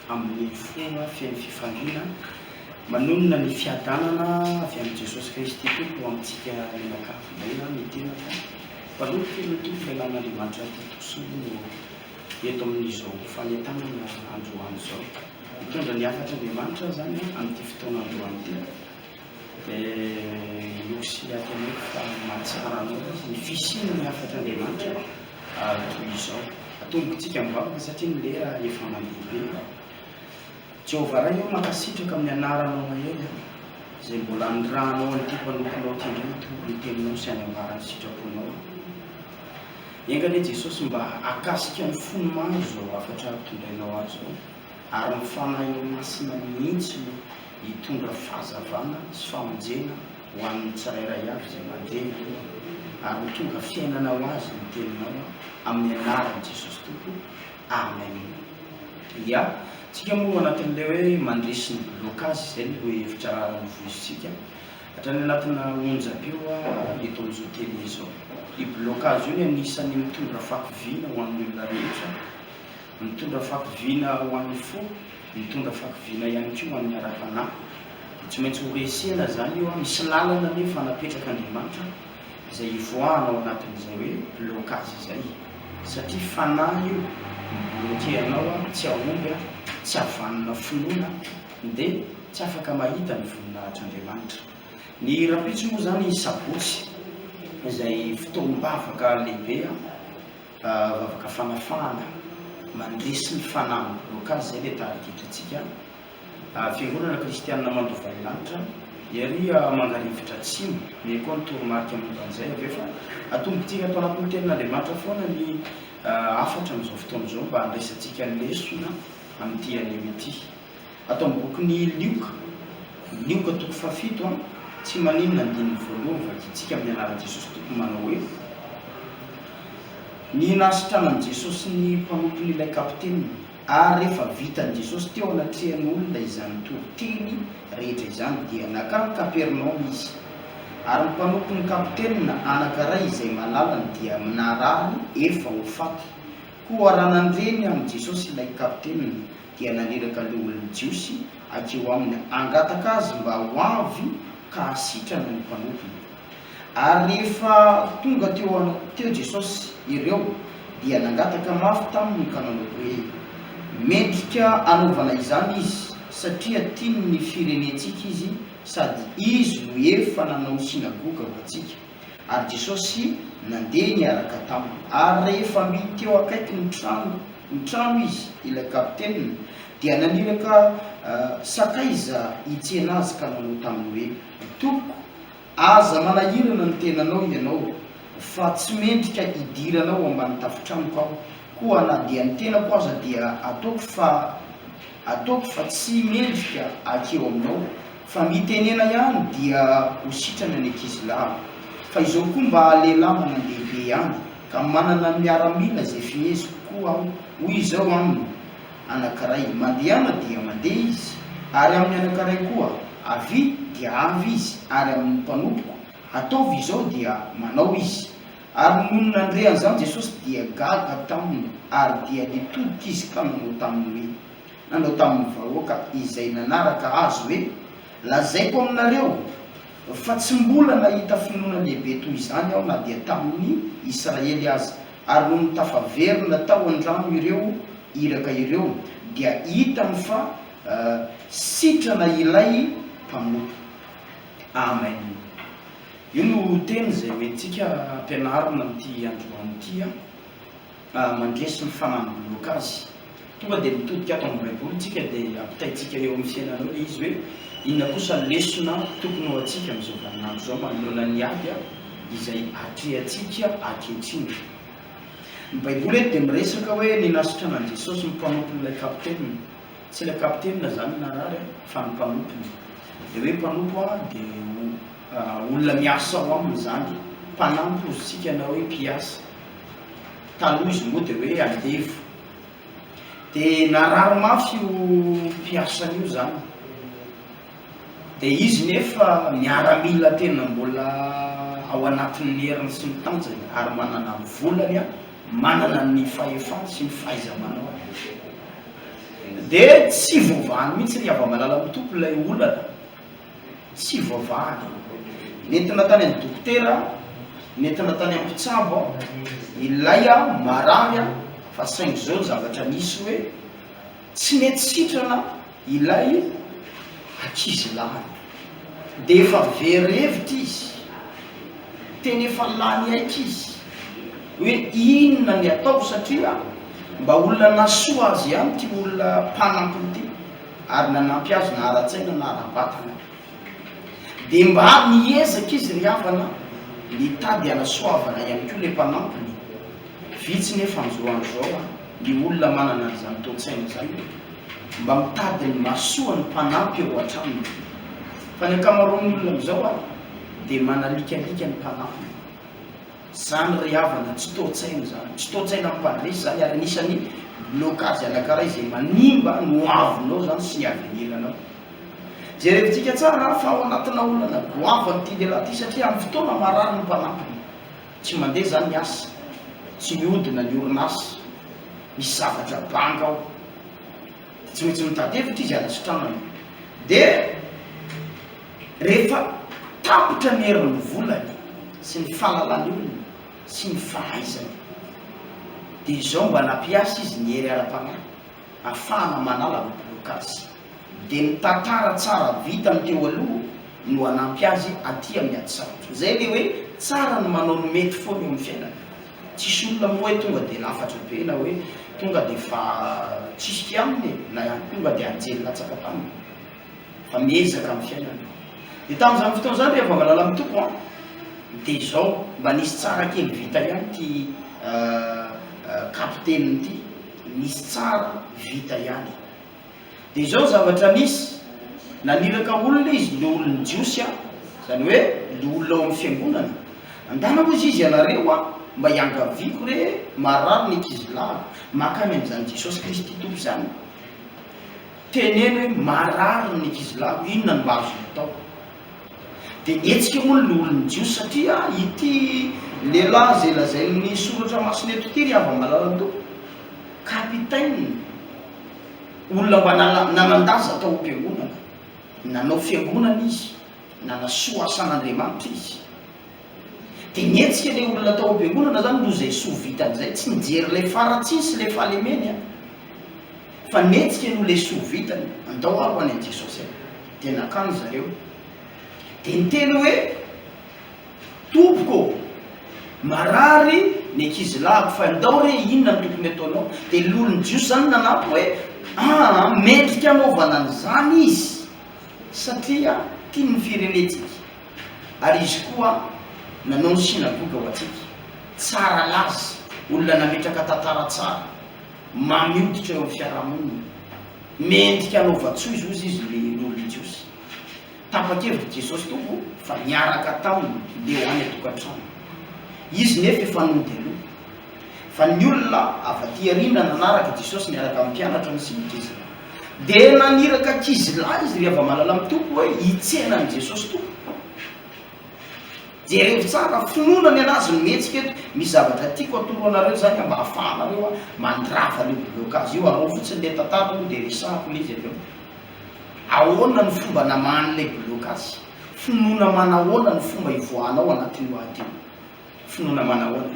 amin'ny fomba fiain'ny fifandrina manonona ny fiadanana avy amin'ny Jesosy Kristy tompo amintsika menakavina mitena fa panoky ny tompo lelan'Andriamanitra tetosiny no eto amin'izao fanentanana androany zao mitondra ny afatr'Andriamanitra zany amin'ity fotoana androany ity io sy atao fa mahatsara ny fisiny ny afatr'Andriamanitra toy izao atombotsika mivavaka satria ny lera efa mandeha Jehovah ray io mankasitraka amin'ny anaranao mahely izay mbola niranao an'ity mpanokonao tendreto ny teninao sy any ambarany sitraponao engany Jesosy mba akasika ny fony maro zao afatra tondrainao azy zao ary mifanahy masina mihitsy hitondra fahazavana sy famonjena ho an'ny tsirairay avy izay mandeha ary mitonga fiainana ho azy ny teninao amin'ny anaran'i Jesosy tompo amen. Ya tsika moa anatin'ilay hoe mandresy ny blocage zay ny hoe hevitra nivoizitsika hatrany anatina onjam-peo eto amin'izao teny izao i blocage io ny anisan'ny mitondra fakoviana ho an'ny olona rehetra mitondra fakoviana ho an'ny fo mitondra fakoviana ihany koa ho an'ny ara-panahy tsy maintsy ho resena zany io misy lalana nefa napetraka Andriamanitra izay ivoahanao anatin'izay hoe blocage izay satria fanahy io mibloquenao tsy ahomby tsy havanina finoana dia tsy afaka mahita ny voninahitr'Andriamanitra. Ny rapitso moa zany sabotsy izay fotoam-bavaka lehibe vavaka fanafahana mandresy ny fanahy blocage zay le tariketrantsika fiangonana kristianina mandovaly lanitra ery mangarivitra tsimo ny koa ny toromarika amin'izay avefa atombotsika atao anatin'ny tenin'Andriamanitra foana ny afatra amin'izao fotoana izao mba handraisantsika ny lesona amin'ity an'ity atao amin'ny bokin'ny lioka toko fafito tsy maninona ny dininy voalohany vakitsika amin'ny anaran'i Jesosy tompo manao hoe ny nasitranan'i Jesosy ny mpanompo n'ilay kapitenina ary rehefa vitan'i Jesosy teo anatrehan'ny olona izany toriteny rehetra izany dia nakany Kapernaoma izy ary ny mpanompo ny kapitenina anankiray izay malalany dia minarary efa ho faty koa raha nandreny amin'i Jesosy ilay kapitenina dia naneraka ilay olona jiosy akeo aminy angataka azy mba ho avy ka hasitrana ny mpanompony ary rehefa tonga teo Jesosy ireo dia nangataka mafy taminy ka nanao hoe mendrika anaovana izany izy satria tiany ny firenentsika izy sady izy no efa nanao sinagoga ho antsika ary Jesosy nandeha niaraka taminy ary rehefa miteo akaiky ny trano izy ilay kapitenina dia naniraka sakaiza hitsena azy ka nanao taminy hoe tompoko aza manahirana ny tenanao ianao fa tsy mendrika hidiranao ambany tafitranoko aho koa na dia ny tenako aza dia ataoko fa tsy mendrika akeo aminao fa mitenena ihany dia ho sitrana ny ankizilahy fa izao koa mba lehilahy manandehibe ihany ka manana miaramila zay fineziko koa aho hoy izao aminy anankiray mandehana dia mandeha izy ary amin'ny anankiray koa avy dia avy izy ary amin'ny mpanompoko ataovy izao dia manao izy ary nono nandrehan zany Jesosy dia gaga taminy ary dia nitodika izy ka nanao tamin'ny vahoaka izay nanaraka azy hoe lazaiko aminareo fa tsy mbola nahita finoana lehibe toy izany aho na dia tamin'ny Israely azy ary no nitafaverina tao an-drano ireo iraka ireo dia hitany fa sitrana ilay mpanompo. Amen. Io no teny zay hoentsika ampianarina amin'ity androany ity mandresy ny fanahy blocage tonga dia mitodika ato amin'ny baiboly tsika dia ampitaitsika eo amin'ny fiainanao izy hoe inona kosa lesona tokony ho antsika amin'izao vaninandro zao manoloana ny ady izay atrehantsika ankehitriny. Ny baiboly eto dia miresaka hoe ny nasitranan'i Jesosy ny mpanomponyilay kapitenina tsy ilay kapitenina zany narary fa ny mpanompony dia hoe mpanompo dia olona miasa ao aminy zany mpanampy ozytsika na hoe mpiasa taloha izy moa dia hoe andevo dia narary mafy io mpiasany io zany dia izy nefa miaramila tena mbola ao anatin'ny heriny sy ny tanjany ary manana volany manana ny fahefany sy ny fahaiza-manao dia tsy voavahany mihitsy ry ava-malala amin'ny tompo ilay olana tsy voavahany nentina tany amin'ny dokotera nentina tany amin'ny mpitsabo ilay a marary a fa saingy zao zavatra nisy hoe tsy mety sitrana ilay ankizy lahy dia efa verevitra izy teny efa lany aika izy hoe inona ny atao satria mba olona nasoa azy ihany ty olona mpanampiny ty ary nanampy azy na ara-tsaina na ara-batana dia mba niezaka izy ry havana nitady anasoavana ihany koa le mpanampiny vitsy nefa am'izao andro zao a ny olona manana an'izany to-tsaina zany mba mitady ny masoa ny mpanampy eo an-tranony fa ny ankamaroan'ny olona am'izao a dia manalikalika ny mpanampiny zany ry havana tsy to-tsaina zany tsy to-tsaina mmpandresy zany ary anisany blokazy anankiray izay manimba no avinao zany sy ny aveniranao jerevitsika tsara fa ao anatina olana goavany ty lehilahy ty satria amin'ny fotoana marary ny mpanampiny tsy mandeha zany ny asa tsy miodina ny orinasa misy zavatra banga ao tsy maintsy mitady hevitra izy anasitranana dia rehefa tapotra ny herin'ny volany sy ny fahalalany olona sy ny fahaizany dia izao mba nampiasa izy ny hery ara-panahy ahafahana manala ny blokazy dia ny tantara tsara vita ny teo aloha no hanampy azy aty amin'ny ady-sarotra zay le hoe tsara ny manao ny mety foana eo amin'ny fiainana tsisy olona moa hoe tonga dia lafatra be na hoe tonga dia fa tsisika aminy na tonga dia anjely latsaka taminy fa miezaka amin'ny fiainana dia tamin'izany fotoana zany rehefa malala amin'ny tompo a dia izao mba nisy tsara kely vita ihany ty kapiteniny ty nisy tsara vita ihany dia izao zavatra nisy naniraka olona izy le olony jiosy a zany hoe le olona ao amin'ny fiangonana andanako izy ianareo a mba hiangaviko re marary ny ankizy lahy makamy amin'izany jesosy kristy tompo zany teneny hoe marary ny ankizy lahy inona ny mba azo atao dia nietsika moa ny olony jiosy satria ity lehilahy zay lazay ny soratra masoneto ty ry ava-malala ny tompo kapitaine olona mba nanandaza tao am-piangonana nanao fiangonana izy nanasoa asan'Andriamanitra izy dia nietsika le olona tao am-piangonana zany no zay soa vitan'izay tsy nijery le faratsiny sy le fahalemeny a fa nietsika no le soa vitany andao ary ho any an' jesosy dia nakany zareo dia niteny hoe tompoko marary ny ankizy lahako fa andao re inona ny tokony ataonao dia lolony jiosy zany nanampy hoe mendrika anaovana an'izany izy satria tia ny firenetsika ary izy koa nanao ny sinagoga ho atsika tsara lazy olona nametraka tantara tsara mamioditra eo amin'ny fiarahamonina mendrika anaova-tsoa izy ozy izy le lolony jiosy tapa-kevitra jesosy tompo fa miaraka taminy le ho any atokantrano izy nefa efa nody aloha fa ny olona afa-ty arina nanaraka jesosy niaraka amin'ny mpianatra ny simikizana dia naniraka ankizy lahy izy ry ava-malala amin'ny tompo hoe hitsenany jesosy tompo jerevi tsara finonany anazy ny metsika eto misy zavatra tiako atoro anareo zany mba hahafahanareo a mandrava le blokazy io anao fotsiny le tantara io dia resahako le izy aveo ahoana ny fomba naman'ilay blokazy finoana manahoana ny fomba ivoanao anatin'io aty io finoana manahoana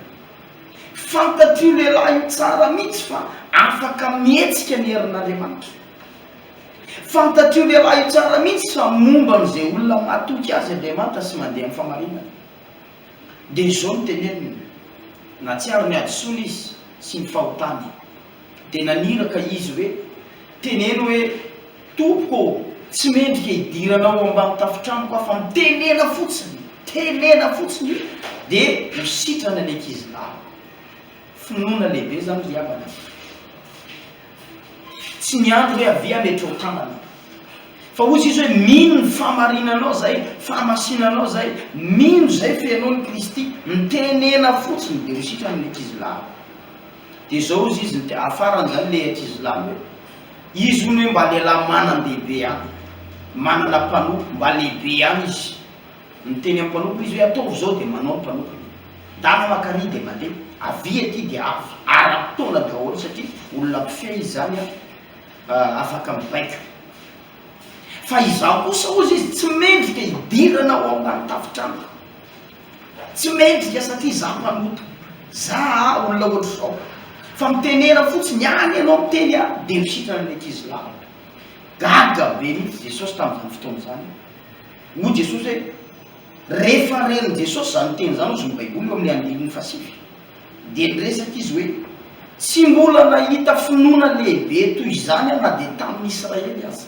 fantatrio lehilahy io tsara mihitsy fa afaka mihetsika ny herin'Andriamanitra fantatrio lehilahy io tsara mihitsy fa momba n'izay olona matoky azy Andriamanitra sy mandeha amin'ny famarinana dia izao no teneniny na tsy ary ny adisona izy sy ny fahotany dia naniraka izy hoe teneny hoe tompoko tsy mendrika hidiranao ambany tafitramoko afa mitenena fotsiny dia ho sitrana ny ankizy lahy finoana lehibe zany ry havana tsy niandro hoe avia metra ho tanana fa ozy izy hoe mino ny fahamarinanao zay fahamasinanao zay mino zay feanao ny Kristy mitenena fotsiny dia ho sitrana ny ankizy lahy dia zao izy izy afaran'izany le ankizy lahy hoe izy hono hoe mba lehilahy manan-dehibe any manana mpanompo mba lehibe any izy miteny amin'ny mpanompo izy hoe ataovy zao dia manao ny mpanompo dana makary dia mandeha avia ty dia avy ara-potoana daholo satria olona mpifehy izy zany a afaka mibaiko fa izaho kosa ozy izy tsy mendrika idirana ao ambany tafitrano tsy mendrika satria za mpanoto za olona ohatry zao fa mitenera fotsiny any ianao miteny a de misitrana an'ankizy lahy gaga be mihitsy Jesosy tamin'izany fotoana zany hoy Jesosy hoe rehefa reny Jesosy zany teny zany ozy ny baiboly eo amin'ny andininy fasivy de niresaka izy hoe tsy mbola nahita finoana lehibe toy izany na de tamin'ny Israely aza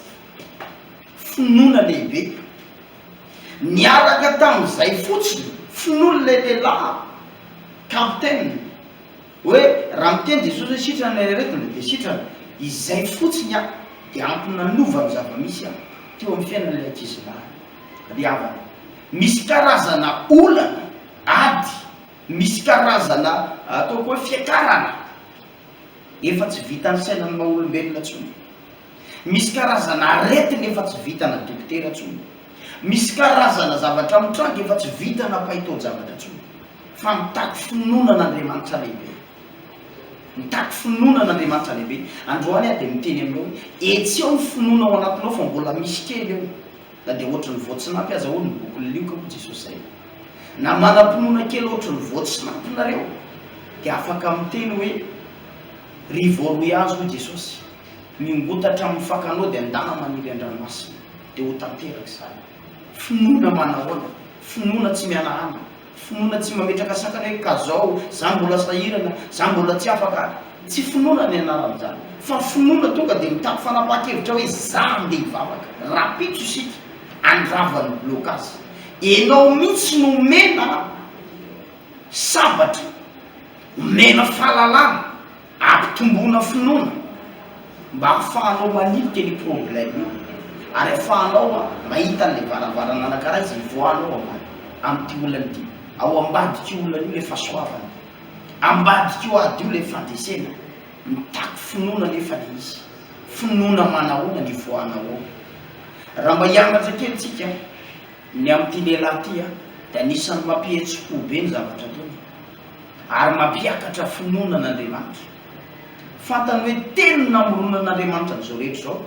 finoana lehibe niaraka tamin'izay fotsiny finoana le lehilahy kapitaine hoe raha miteny Jesosy hoe sitrana reretina de sitrana izay fotsiny a de ampy nanova ny zava-misy a teo amin'ny fiainan'ilay ankizy lahy ry havana misy karazana olana ady misy karazana ataoko hoe fiakarana efa tsy vitany sainany maha-olombelona ntsony misy karazana aretina efa tsy vitana dokotera ntsony misy karazana zavatra mitrango efa tsy vitana mpahitao-javatra ntsony fa mitaky finoanan'Andriamanitra lehibe mitaky finoanan'Andriamanitra lehibe androany a de miteny aminao hoe etseo ny finoana ao anatinao fa mbola misy kely eo na de ohatrany voatsinampy aza hoy ny boky lioka ho Jesosy zay na manam-pinoana kely ohatrany voatsinampinareo de afaka miteny hoe ry voaroy azy hoy Jesosy mingotatra amin'ny fakanao de andana maniry an-dranomasina de ho tanteraka zany finoana manahoana finoana tsy mianahana finoana tsy mametraka sakana hoe ka zao za mbola sahirana za mbola tsy afaka tsy finoana ny anaran'izany fa finoana tonga de mitaky fanapaha-kevitra hoe za andeha hivavaka rapitso isika andravany blokazy enao mihitsy no mena sabatra mena fahalalana ampitombona finoana mba ahafahanao manilika ny problème io ary ahafahanao a mahita an'le varavarana anakaraha izy ivoanao amany am'ty olana ty ao ambadika io olana io le fahasoavana ambadika io ady io le fandresena mitaky finoana nefa le izy finoana manahoana ny voanao ao raha mba hianatra kely tsika ny am'ty lehilahy ty a de anisan'ny mampihetsi-po be ny zavatra tony ary mampiakatra finoana an'Andriamanitra fantany hoe teny namoronan'Andriamanitra n'izao rehetra zao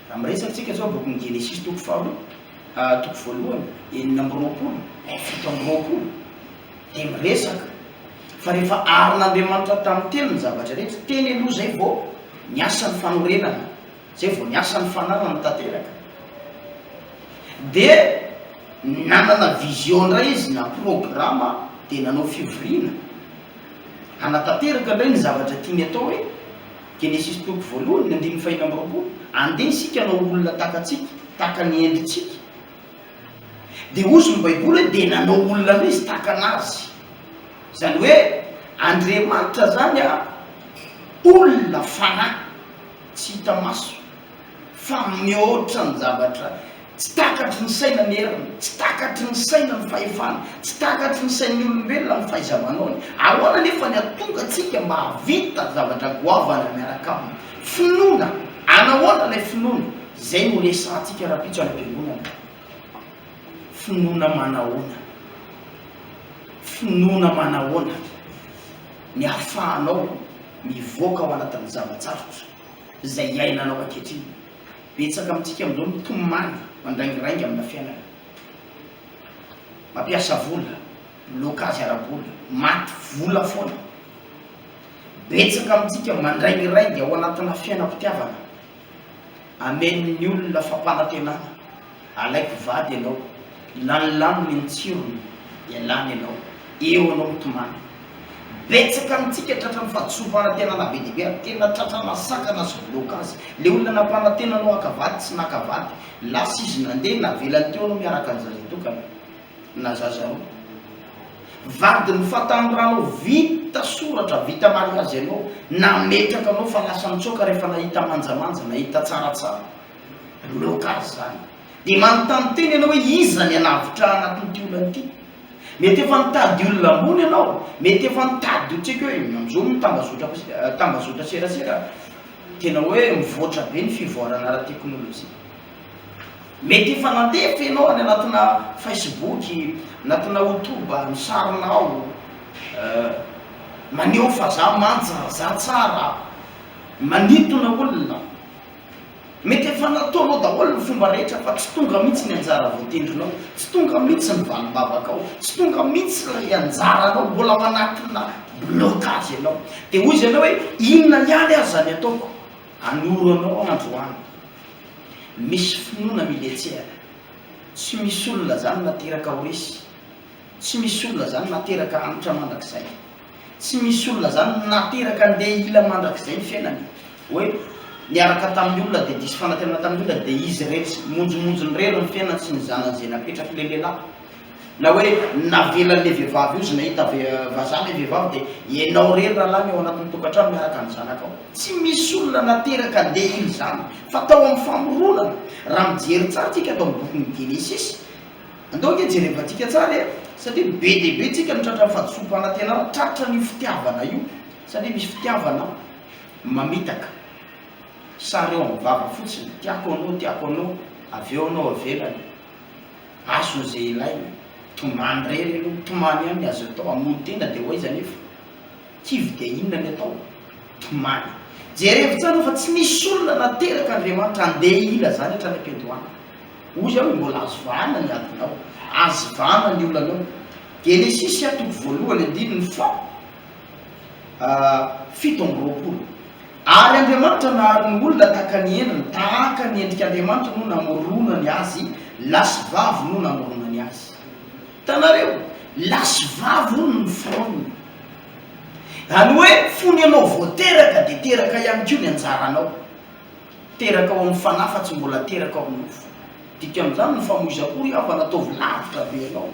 raha miresaka tsika zao bokin'ny Genesis toko voalohany enina amby roapolo fito amby roapolo de miresaka fa rehefa arin'Andriamanitra tamin'ny teny ny zavatra rehetra teny aloha zay vao niasan'ny fanorenana zay vao niasan'ny fananana tanteraka de nanana vision ndray izy na programa de nanao fivoriana hanatanteraka ndray ny zavatra tiany atao hoe Genesis toko voalohany ny andimy fahina amby roapolo andeha isika anao olona takatsika taka ny endritsika de ozy ny baiboly hoe de nanao olona ny izy takanazy zany hoe Andriamanitra zany a olona fanahy tsy hita maso fa mihoatra ny zavatra tsy takatry ny saina ny heriny tsy takatry ny saina ny fahefana tsy takatry ny sain'ny olombelona ny fahaiza-manaony ahoana nefa ny atonga atsika mba havita zavatra goavana miaraka aminy finoana anahoana lay finoana zay no resantsika rapitso any am-piangonana finoana manahoana ny ahafahanao mivoaka ao anatin'ny zavatsarotra zay iainanao ankehitriny betsaka amintsika am'izao mitomany mandraingirangy amina fiainana mampiasa vola lokazy ara-bola maty vola foana betsaka amintsika mandraingirangy ao anatina fiainam-pitiavana amen'ny olona fampanantenana alaiky vady ianao lanolaminy ny tsirony ialany ianao eo anao mitomany betsaka amintsika tratrany fahadisom-panantenana be dehibe ary tena tratrana sakana sy blokazy le olona nampanantenanao akavady tsy nakavady lasa izy nandeha navelany teo anao miaraka ny zaza tokana na zazaro vady ny fatanyrano vita soratra vita mariazy ianao nametraka anao fa lasa mitsoka rehefa nahita manjamanja nahita tsaratsara blokazy zany de manontany teny ianao hoe iza ny anavitra anatin'ity olana ity mety efa nitady olona ambony ianao mety efa nitady otsika hoe am'izao mitambazotra serasera tena hoe mivoatra be ny fivoarana ara-teknôlôjia mety efa nandefa ianao any anatina Facebook anatina YouTube misarinao maneho fa za manja za tsara manitona olona mety efa nataonao daholo ny fomba rehetra fa tsy tonga mihitsy ny anjara voatendrinao, tsy tonga mihitsy ny valom-bavakao, tsy tonga mihitsy lay anjaranao, mbola manatina blocage ianao. Dia hoy izy ianao hoe inona ihany azy zany ataoko? Anoro anao androany. Misy finoana miletsehana, tsy misy olona zany nateraka ho resy, tsy misy olona zany nateraka hanitra mandrakizay, tsy misy olona zany nateraka andeha ila mandrakizay ny fiainany hoe niaraka tamin'ny olona dia disy fanantenana tamin'ny olona dia izy rehetra monjomonjony rery ny fiainany sy ny zanany zay napetraky le lehilahy, na hoe navelan'le vehivavy io izy nahita vazaha le vehivavy dia ianao rery rahalahy ao anatin'ny tokantrano miaraka amin'ny zanakao. Tsy misy olona nateraka andeha ily zany fa tao amin'ny famoronana. Raha mijery tsara tsika tao amin'ny bokin'ny Genesis, andao nge jerevantsika tsara satria be dia be tsika mitratra fahadisom-panantenana, tratra ny fitiavana io satria misy fitiavana mamitaka. Sary eo amin'ny vava fotsiny, tiako anao, avy eo anao avelany, aso zay ilainy, tomany rery aloha, tomany ihany azo atao, hamono tena dia hoaiza nefa kivy dia inona ny atao? Tomany. Jerevy tsara fa tsy misy olona nateraka Andriamanitra andeha ila zany hatrany am-piandohana. Ozy aho mbola azo vahana ny adinao, azo vahana ny olanao. Genesis atoko voalohany andininy fito amby roapolo. Ary Andriamanitra nahary ny olona tahaka ny endriny, tahaka ny endrik'Andriamanitra no namoronany azy, lasy vavy no namoronany azy. Hitanareo, lasy vavy no ny fonony. Any hoe fony anao voateraka dia teraka ihany koa ny anjaranao. Teraka ao amin'ny fanahy fa tsy mbola teraka ao amin'ny nofo. Dika amin'izany ny famoiza-kory afa nataovy lavitra be anao,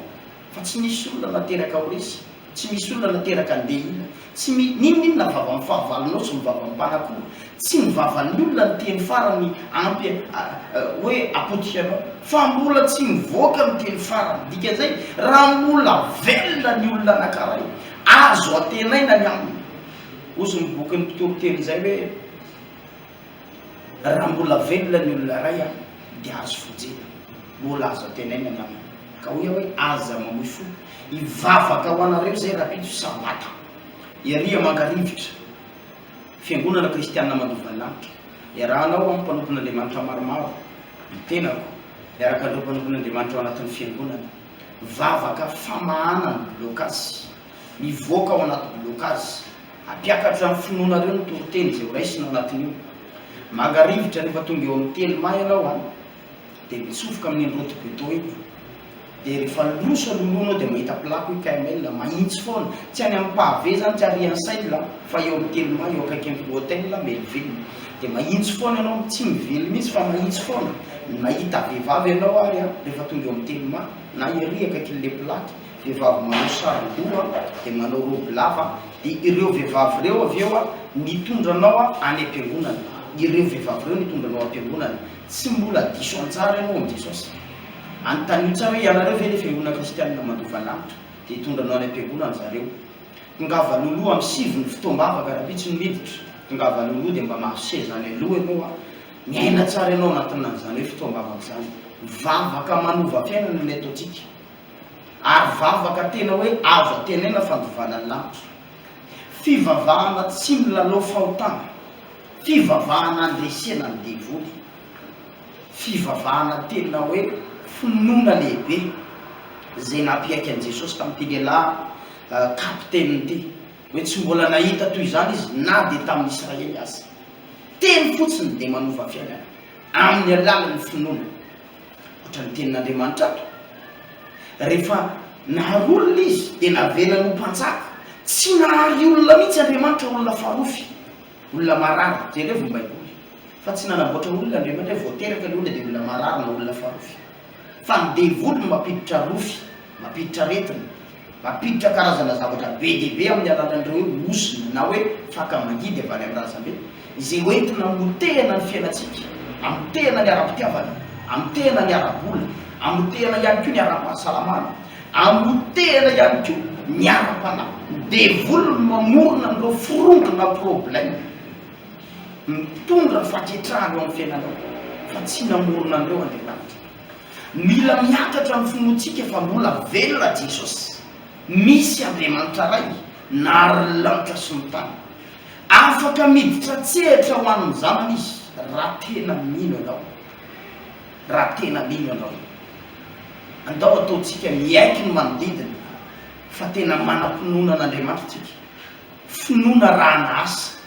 fa tsy misy olona nateraka ho resy, tsy misy olona nateraka andeha ila, tsy ninona vava amin'ny fahavalonao sy ny vava amin'ny mpanakory, tsy ny vavan'ny olona ny teny farany ampy hoe apotika anao, fa mbola tsy mivoaka ny teny farany. Dika zay raha mbola velona ny olona anankiray, azo atenaina ny aminy. Ozy ny bokin'ny mpitoro teny zay hoe raha mbola velona ny olona ray dia azo fojena, mbola azo atenaina ny aminy. Ka hoy hoe aza mamoy fo ivavaka ho anareo zay rapito sabata iria mangarivitra fiangonana kristianina Madovanlanitra. Iarahanao amin'ny mpanompon'Andriamanitra maromaro mitenako miaraka andreo mpanompon'Andriamanitra ao anatin'ny fiangonana, vavaka famahana ny blokazy, mivoaka ao anaty blokazy, ampiakatra amin'ny finoanareo ny toroteny zay ho raisina ao anatin'io. Mangarivitra rehefa tonga eo amin'ny telo may ianao dia mitsofoka amin'ny androty beto io. Dia rehefa loso aloloanao dia mahita plako i KML mahitsy foana, tsy any amin'ny pave zany, tsy arian'ny saila fa eo amin'ny telo may eo akaiky amin'ny hôtel melivelona. Dia mahitsy foana ianao, tsy mively mihitsy fa mahitsy foana. Mahita vehivavy ianao ary rehefa tonga eo amin'ny telo may na iry akaikin'le plaky, vehivavy manao saron-doha dia manao robe lava, dia ireo vehivavy ireo avy eo nitondranao any am-piangonana. Ireo vehivavy ireo nitondranao am-piangonana, tsy mbola diso antsara ianao amin'ny Jesosy. Anontany tsara hoe ianareo ve le fiangonana kristianina Madovanlanitra dia hitondranao any am-piangonana zareo. Tongava loloha amin'ny sivy ny fotoam-bavaka raha pitsy ny miditra, tongava loloha dia mba mahase zany aloha ianao miaina tsara ianao anatin'izany hoe fotoam-bavaka zany. Vavaka manova fiainana ny ataontsika, ary vavaka tena hoe azo atenaina fandovanany lanitra. Fivavahana tsy milalao fahotana, fivavahana andresena ny devoly, fivavahana tena hoe finoana lehibe zay nampiaiky an'i Jesosy tamin'ity lehilahy kapiteniny ty, hoe tsy mbola nahita toy izany izy na dia tamin'ny Israely azy. Teny fotsiny dia manova fiainana amin'ny alalan'ny finoana. Ohatra ny tenin'Andriamanitra ato, rehefa nahary olona izy dia navelany ho mpanjaka. Tsy nahary olona mihitsy Andriamanitra olona farofy, olona marary, jereo vao Baiboly, fa tsy nanamboatra olona Andriamanitra hoe voateraka le olona dia olona marary na olona farofy. Fa ny devoly mampiditra rofy, mampiditra aretina, mampiditra karazana zavatra be dia be amin'ny alalan'ireo hoe osina na hoe fakamangidy avy any amin'ny razambe, izay hoentina motehana ny fiainantsika, amotehana ny ara-pitiavana, amotehana ny ara-bola, amotehana ihany koa ny ara-pahasalamana, amotehana ihany koa ny ara-panahy. Devoly mamorona amin'ireo foronkona problème, mitondra faketrahana eo amin'ny fiainanao, fa tsy namorona an'ireo Andriamanitra. Mila miakatra amin'ny finoantsika fa mbola velona Jesosy. Misy Andriamanitra ray nahary lanitra sy ny tany, afaka miditra tsehatra ho an'ny zanany izy, raha tena mino anao, raha tena mino anao andao ataontsika miaiky ny manodidina fa tena manam-pinoana an'Andriamanitra tsika, finoana ran'asa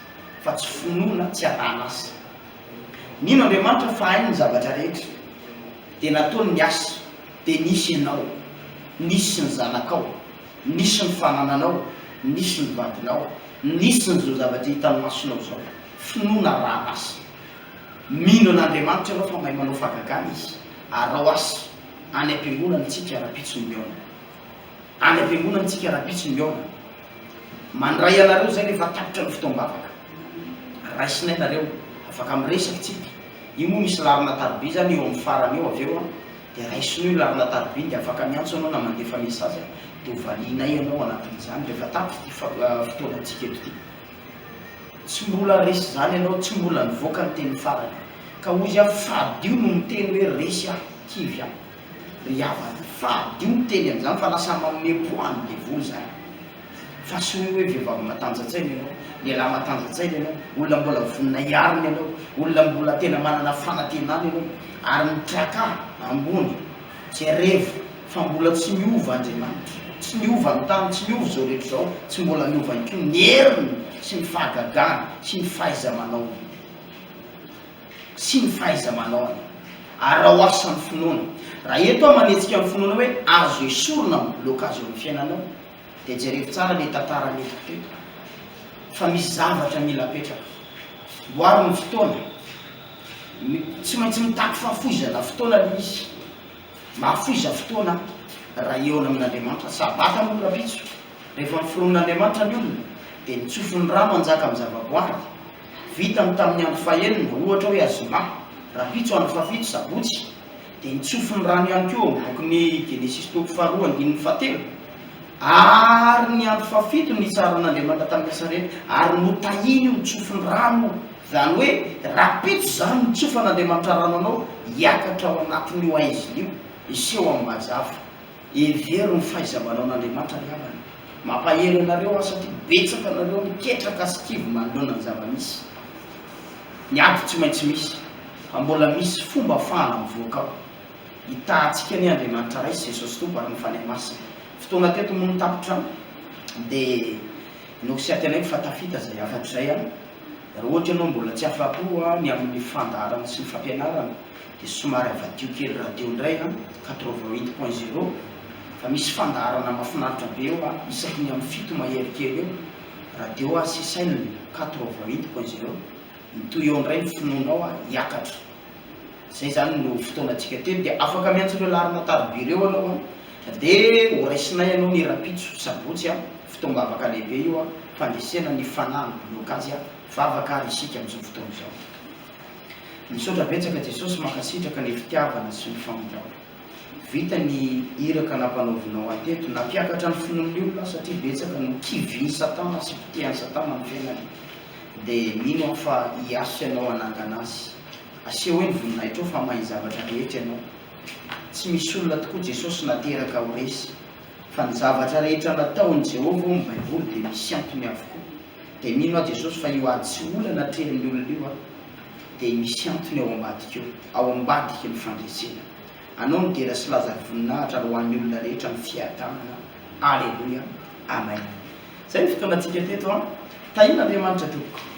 fa tsy finoana tsy aran'asa. Mino Andriamanitra fa hainy ny zavatra rehetra, dia nataony miasa, dia nisy ianao, nisy ny zanakao, nisy ny fanananao, nisy ny vadinao, nisy ny zao zavatra hitany masonao zao, finoana ran'asa. Mino an'Andriamanitra ianao fa mahay manao fagagana izy, arao asa. Any am-piangonana tsika raha-pitso ny miaona, any am-piangonana tsika raha-pitso ny miaona. Mandray anareo zay rehefa tapitra ny fotoam-bavaka, raisinay nareo afaka miresaky tsika. Io moa misy larina taroby zany eo amin'ny farany eo, avy eo dia raisinao io larina taroby dia afaka miantso anao na mandefa mesazy, dia hovalianay ianao anatin'izany rehefa tapitra fotoanantsika eto ty. Tsy mbola resy zany ianao, tsy mbola nivoaka ny teny farany ka hozy aho fadio no miteny hoe resy aho kivy aho ry havana, fadio miteny an'izany fa lasa mamepoany le voly zany. Fa sy hoe vehivavy matanjatsaina ianao, lehilahy matanjatsaina ianao, olona mbola vonina iarina ianao, olona mbola tena manana fanantenana ianao, ary mitraka ambony jerevo fa mbola tsy miova Andriamanitra, tsy miova ny tany, tsy miova zao rehetra zao, tsy mbola miova ny koa ny heriny sy ny fahagagana sy ny fahaiza-manao, sy ny fahaiza-manao ary ao asan'ny finoana. Raha eto aho manetsika amin'ny finoana hoe azo esorina amin'ny blokazy eo amin'ny fiainanao, dia jerevo tsara le tantara mety teto fa misy zavatra mila apetraka. Boary ny fotoana, tsy maintsy mitaky fahafoizana fotoana le izy, mahafoiza fotoana raha eo amin'Andriamanitra. Sabata moa raha-pitso, rehefa miforon'Andriamanitra ny olona dia nitsofin'ny rano manjaka amin'ny zavaboary, vitany tamin'ny andro fahaenina ohatra hoe azoma, raha-pitso andro fahafito sabotsy, dia nitsofin'ny rano ihany koa bokin'ny Genesis toko faharoa andininy fahatelo, ary ny andro fahafito ny tsaran'Andriamanitra tamin'ny asareny, ary notahiny io nitsofin'ny rano, zany hoe raha-pitso zany nitsofan'Andriamanitra rano anao hiakatra ao anatin'io aiziny io, iseho amin'ny mazava. Hevery ny fahaiza-manao n'Andriamanitra ry havana, mampahery anareo satria betsaka anareo miketraka sy kivy manoloana ny zava-misy. Ny ady tsy maintsy misy, fa mbola misy fomba ahafahana mivoaka ao. Hitantsika ny Andriamanitra raisy Jesosy Tompo ary ny fanahy masina. Fotoana teto moa nitapitra dia no sy atenay fa tafita zay afatra zay a. Raha ohatra ianao mbola tsy afa-po ny amin'ny fandarana sy ny fampianarana dia somary avadio kely radio indray a 88.0, fa misy fandarana mahafinaritra be eo a isaky ny amin'ny fito mahery kely eo, radio a Sesailina 88.0, mitoy eo indray ny finoanao a hiakatra. Zay zany no fotoanantsika telo, dia afaka miantso ireo larina taroby ireo anao a, dia ho raisinay ianao ny raha-pitso sabotsy a fotoam-bavaka lehibe io a, fandresena ny fanahy ny blokazy a, vavaka ary isika amin'izao fotoana izao. Misaotra betsaka Jesosy mankasitraka ny fitiavana sy ny famonjena. Vita ny iraka nampanaovinao ateto, nampiakatra ny finoan'ny olona satria betsaka no kiviany Satana sy pitian'ny Satana amin'ny fiainany. Dia mino aho fa hiasa ianao hanangana azy. Aseho hoe ny voninahitra fa mahay zavatra rehetra ianao. Tsy misy olona tokoa Jesosy nateraka ho resy, fa ny zavatra rehetra nataon'i Jehovah ao amin'ny Baiboly dia misy antony avokoa. Dia mino aho Jesosy fa io ady tsy olana atrehan'ny olona io a, dia misy antony ao ambadika eo, ao ambadika ny fandresena. Anao midera sy lazary voninahitra ho an'ny olona rehetra ny fiadanana. Aleluia, amen. Zay ny fotoanantsika teto a, tahina Andriamanitra tompoko.